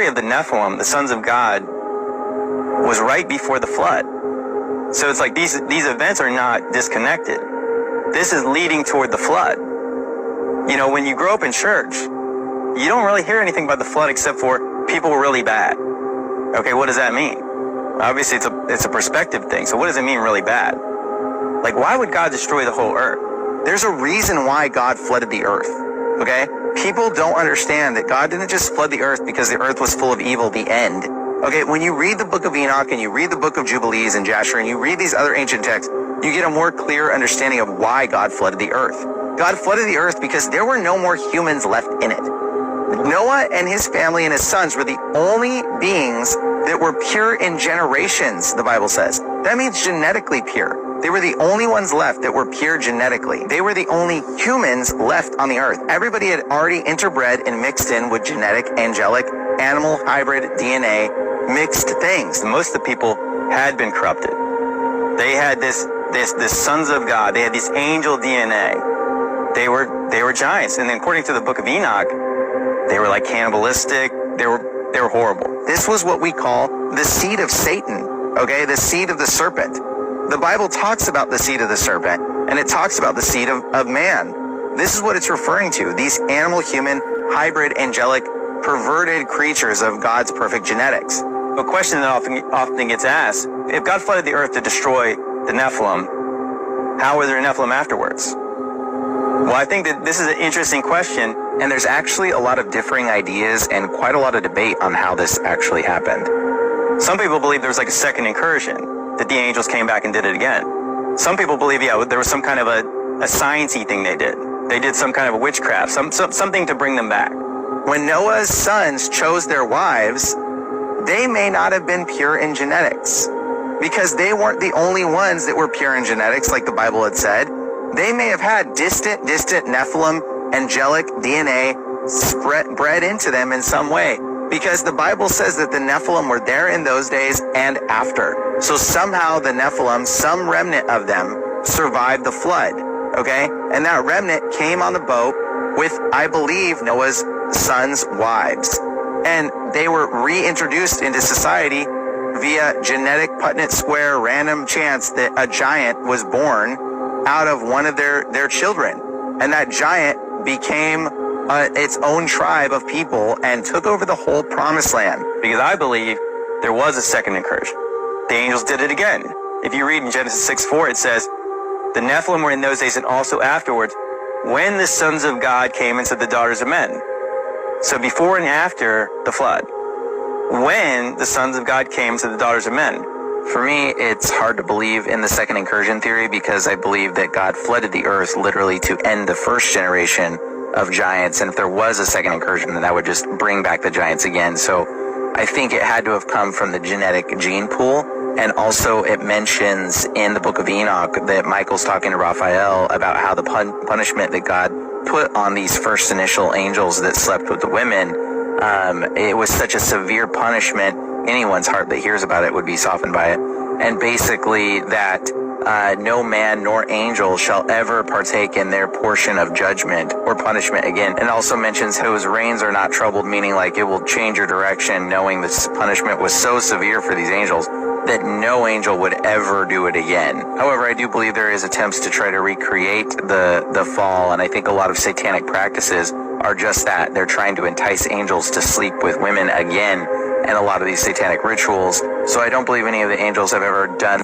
story of the Nephilim, the sons of God, was right before the flood. So it's like these events are not disconnected. This is leading toward the flood. You know, when you grow up in church, you don't really hear anything about the flood except for people were really bad. Okay, what does that mean? Obviously, it's a perspective thing. So what does it mean really bad? Like, why would God destroy the whole earth? There's a reason why God flooded the earth, okay? People don't understand that God didn't just flood the earth because the earth was full of evil, the end. Okay, when you read the book of Enoch and you read the book of Jubilees and Jasher and you read these other ancient texts, you get a more clear understanding of why God flooded the earth. God flooded the earth because there were no more humans left in it. Noah and his family and his sons were the only beings that were pure in generations, the Bible says. That means genetically pure. They were the only ones left that were pure genetically. They were the only humans left on the earth. Everybody had already interbred and mixed in with genetic, angelic, animal, hybrid, DNA, mixed things. Most of the people had been corrupted. They had this sons of God. They had this angel DNA. They were giants. And according to the book of Enoch, they were like cannibalistic. They were horrible. This was what we call the seed of Satan, okay? The seed of the serpent. The Bible talks about the seed of the serpent, and it talks about the seed of man. This is what it's referring to. These animal, human, hybrid, angelic, perverted creatures of God's perfect genetics. A question that often gets asked, if God flooded the earth to destroy the Nephilim, how were there Nephilim afterwards? Well, I think that this is an interesting question, and there's actually a lot of differing ideas and quite a lot of debate on how this actually happened. Some people believe there was like a second incursion, that the angels came back and did it again. Some people believe, yeah, there was some kind of a science-y thing they did. They did some kind of a witchcraft, something to bring them back. When Noah's sons chose their wives, they may not have been pure in genetics, because they weren't the only ones that were pure in genetics, like the Bible had said. They may have had distant Nephilim, angelic DNA bred into them in some way, because the Bible says that the Nephilim were there in those days and after. So somehow the Nephilim, some remnant of them, survived the flood, okay? And that remnant came on the boat with, I believe, Noah's sons' wives. And they were reintroduced into society via genetic Punnett square random chance that a giant was born out of one of their children. And that giant became its own tribe of people and took over the whole promised land. Because I believe there was a second incursion. The angels did it again. If you read in Genesis 6:4, it says, the Nephilim were in those days and also afterwards, when the sons of God came into the daughters of men. So before and after the flood, when the sons of God came to the daughters of men. For me, it's hard to believe in the second incursion theory, because I believe that God flooded the earth literally to end the first generation of giants. And if there was a second incursion, then that would just bring back the giants again. So I think it had to have come from the genetic gene pool. And also it mentions in the book of Enoch that Michael's talking to Raphael about how the punishment that God put on these first initial angels that slept with the women, it was such a severe punishment, anyone's heart that hears about it would be softened by it. And basically that no man nor angel shall ever partake in their portion of judgment or punishment again. And also mentions whose reins are not troubled, meaning like it will change your direction, knowing this punishment was so severe for these angels that no angel would ever do it again. However, I do believe there is attempts to try to recreate the fall, and I think a lot of satanic practices are just that. They're trying to entice angels to sleep with women again, and a lot of these satanic rituals. So I don't believe any of the angels have ever done